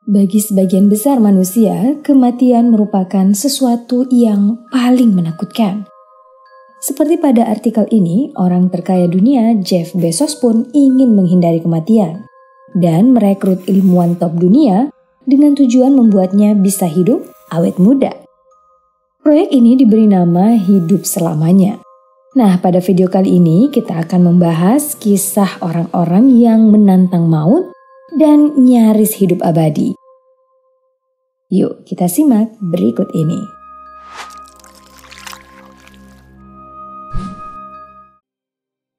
Bagi sebagian besar manusia, kematian merupakan sesuatu yang paling menakutkan. Seperti pada artikel ini, orang terkaya dunia Jeff Bezos pun ingin menghindari kematian dan merekrut ilmuwan top dunia dengan tujuan membuatnya bisa hidup awet muda. Proyek ini diberi nama Hidup Selamanya. Nah, pada video kali ini kita akan membahas kisah orang-orang yang menantang maut dan nyaris hidup abadi. Yuk kita simak berikut ini.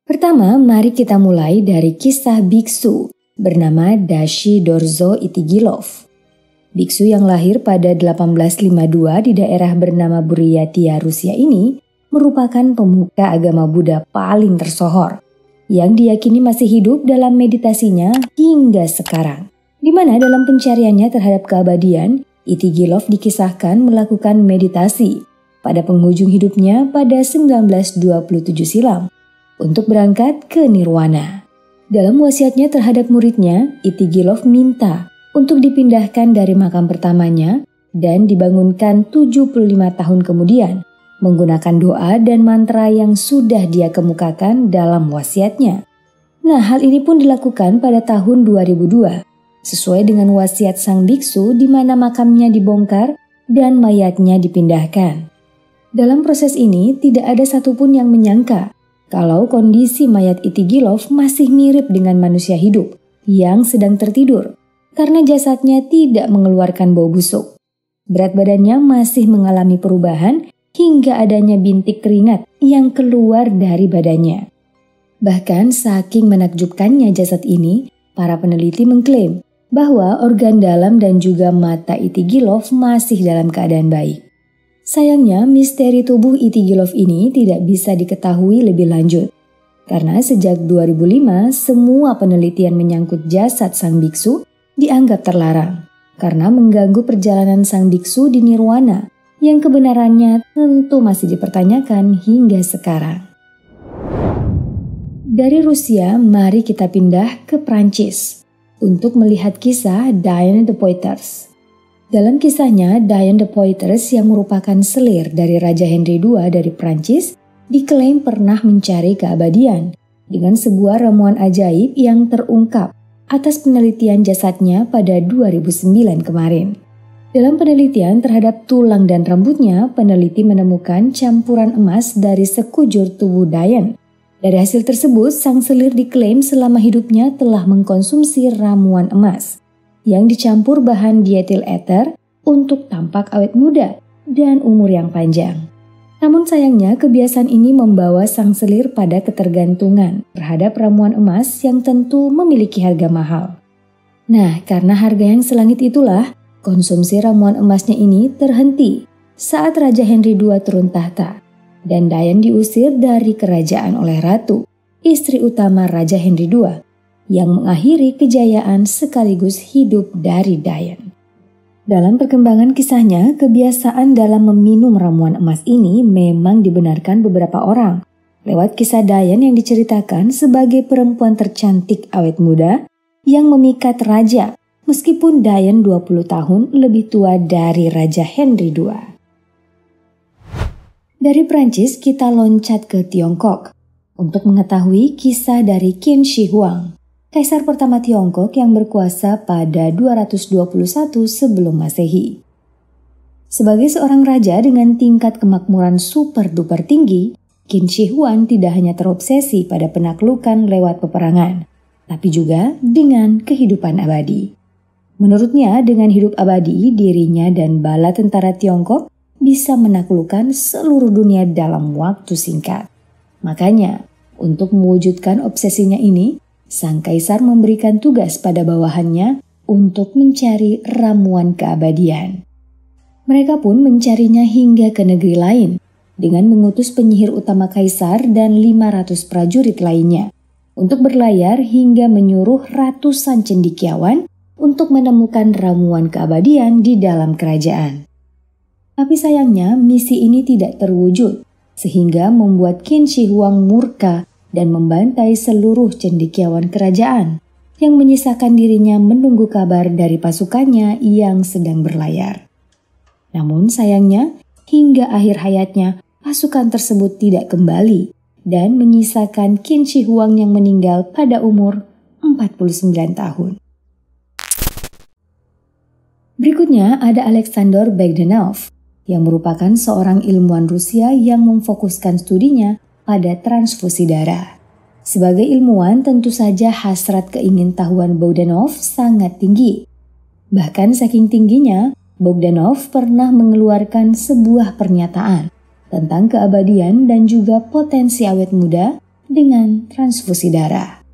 Pertama, mari kita mulai dari kisah biksu bernama Dashi Dorzo Itigilov. Biksu yang lahir pada 1852 di daerah bernama Buryatia, Rusia ini merupakan pemuka agama Buddha paling tersohor yang diyakini masih hidup dalam meditasinya hingga sekarang. Di mana dalam pencariannya terhadap keabadian, Itigilov dikisahkan melakukan meditasi pada penghujung hidupnya pada 1927 silam untuk berangkat ke nirwana. Dalam wasiatnya terhadap muridnya, Itigilov minta untuk dipindahkan dari makam pertamanya dan dibangunkan 75 tahun kemudian menggunakan doa dan mantra yang sudah dia kemukakan dalam wasiatnya. Nah, hal ini pun dilakukan pada tahun 2002, sesuai dengan wasiat sang biksu di mana makamnya dibongkar dan mayatnya dipindahkan. Dalam proses ini, tidak ada satupun yang menyangka kalau kondisi mayat Itigilov masih mirip dengan manusia hidup yang sedang tertidur karena jasadnya tidak mengeluarkan bau busuk. Berat badannya masih mengalami perubahan hingga adanya bintik keringat yang keluar dari badannya. Bahkan saking menakjubkannya jasad ini, para peneliti mengklaim bahwa organ dalam dan juga mata Itigilov masih dalam keadaan baik. Sayangnya, misteri tubuh Itigilov ini tidak bisa diketahui lebih lanjut. Karena sejak 2005, semua penelitian menyangkut jasad sang biksu dianggap terlarang karena mengganggu perjalanan sang biksu di nirwana yang kebenarannya tentu masih dipertanyakan hingga sekarang. Dari Rusia, mari kita pindah ke Prancis untuk melihat kisah Diane de Poitiers. Dalam kisahnya, Diane de Poitiers yang merupakan selir dari Raja Henry II dari Prancis diklaim pernah mencari keabadian dengan sebuah ramuan ajaib yang terungkap atas penelitian jasadnya pada 2009 kemarin. Dalam penelitian terhadap tulang dan rambutnya, peneliti menemukan campuran emas dari sekujur tubuh Diane. Dari hasil tersebut, sang selir diklaim selama hidupnya telah mengkonsumsi ramuan emas yang dicampur bahan dietil ether untuk tampak awet muda dan umur yang panjang. Namun sayangnya kebiasaan ini membawa sang selir pada ketergantungan terhadap ramuan emas yang tentu memiliki harga mahal. Nah, karena harga yang selangit itulah, konsumsi ramuan emasnya ini terhenti saat Raja Henry II turun tahta dan Diane diusir dari kerajaan oleh Ratu, istri utama Raja Henry II, yang mengakhiri kejayaan sekaligus hidup dari Diane. Dalam perkembangan kisahnya, kebiasaan dalam meminum ramuan emas ini memang dibenarkan beberapa orang lewat kisah Diane yang diceritakan sebagai perempuan tercantik awet muda yang memikat raja. Meskipun Diane 20 tahun lebih tua dari Raja Henry II. Dari Prancis kita loncat ke Tiongkok untuk mengetahui kisah dari Qin Shi Huang, kaisar pertama Tiongkok yang berkuasa pada 221 sebelum Masehi. Sebagai seorang raja dengan tingkat kemakmuran super duper tinggi, Qin Shi Huang tidak hanya terobsesi pada penaklukan lewat peperangan, tapi juga dengan kehidupan abadi. Menurutnya, dengan hidup abadi, dirinya dan bala tentara Tiongkok bisa menaklukkan seluruh dunia dalam waktu singkat. Makanya, untuk mewujudkan obsesinya ini, sang kaisar memberikan tugas pada bawahannya untuk mencari ramuan keabadian. Mereka pun mencarinya hingga ke negeri lain dengan mengutus penyihir utama kaisar dan 500 prajurit lainnya untuk berlayar hingga menyuruh ratusan cendekiawan untuk menemukan ramuan keabadian di dalam kerajaan. Tapi sayangnya misi ini tidak terwujud, sehingga membuat Qin Shi Huang murka dan membantai seluruh cendekiawan kerajaan, yang menyisakan dirinya menunggu kabar dari pasukannya yang sedang berlayar. Namun sayangnya, hingga akhir hayatnya, pasukan tersebut tidak kembali dan menyisakan Qin Shi Huang yang meninggal pada umur 49 tahun. Berikutnya ada Alexander Bogdanov, yang merupakan seorang ilmuwan Rusia yang memfokuskan studinya pada transfusi darah. Sebagai ilmuwan, tentu saja hasrat keingintahuan Bogdanov sangat tinggi. Bahkan saking tingginya, Bogdanov pernah mengeluarkan sebuah pernyataan tentang keabadian dan juga potensi awet muda dengan transfusi darah.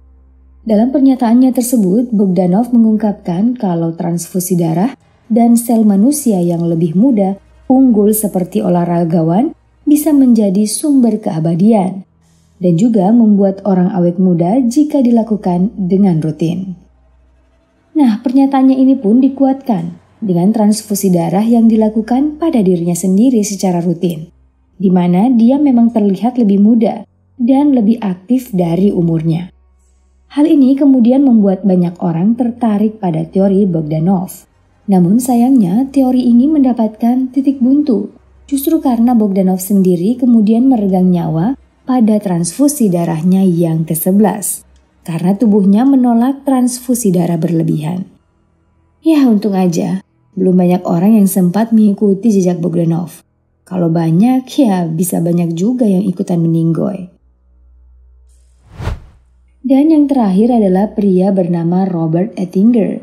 Dalam pernyataannya tersebut, Bogdanov mengungkapkan kalau transfusi darah dan sel manusia yang lebih muda, unggul seperti olahragawan, bisa menjadi sumber keabadian dan juga membuat orang awet muda jika dilakukan dengan rutin. Nah, pernyataannya ini pun dikuatkan dengan transfusi darah yang dilakukan pada dirinya sendiri secara rutin, di mana dia memang terlihat lebih muda dan lebih aktif dari umurnya. Hal ini kemudian membuat banyak orang tertarik pada teori Bogdanov. Namun sayangnya teori ini mendapatkan titik buntu justru karena Bogdanov sendiri kemudian meregang nyawa pada transfusi darahnya yang ke-11 karena tubuhnya menolak transfusi darah berlebihan. Ya, untung aja belum banyak orang yang sempat mengikuti jejak Bogdanov. Kalau banyak, ya bisa banyak juga yang ikutan meninggoy. Dan yang terakhir adalah pria bernama Robert Ettinger.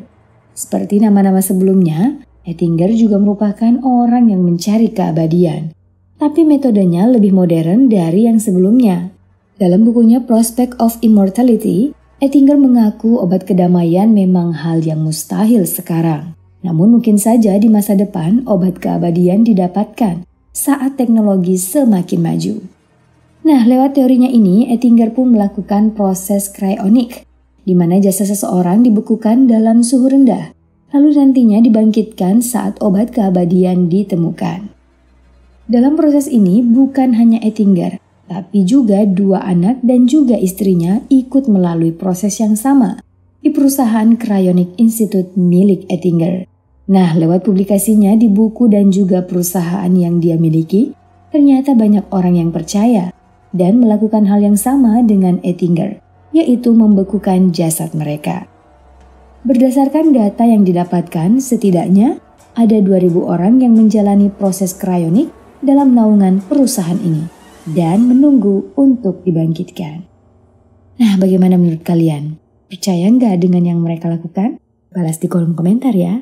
Seperti nama-nama sebelumnya, Ettinger juga merupakan orang yang mencari keabadian. Tapi metodenya lebih modern dari yang sebelumnya. Dalam bukunya Prospect of Immortality, Ettinger mengaku obat kedamaian memang hal yang mustahil sekarang. Namun mungkin saja di masa depan obat keabadian didapatkan saat teknologi semakin maju. Nah, lewat teorinya ini, Ettinger pun melakukan proses cryonik, di mana jasad seseorang dibekukan dalam suhu rendah, lalu nantinya dibangkitkan saat obat keabadian ditemukan. Dalam proses ini bukan hanya Ettinger, tapi juga 2 anak dan juga istrinya ikut melalui proses yang sama di perusahaan Cryonic Institute milik Ettinger. Nah, lewat publikasinya di buku dan juga perusahaan yang dia miliki, ternyata banyak orang yang percaya dan melakukan hal yang sama dengan Ettinger, yaitu membekukan jasad mereka. Berdasarkan data yang didapatkan, setidaknya ada 2.000 orang yang menjalani proses cryonik dalam naungan perusahaan ini dan menunggu untuk dibangkitkan. Nah, bagaimana menurut kalian? Percaya nggak dengan yang mereka lakukan? Balas di kolom komentar ya.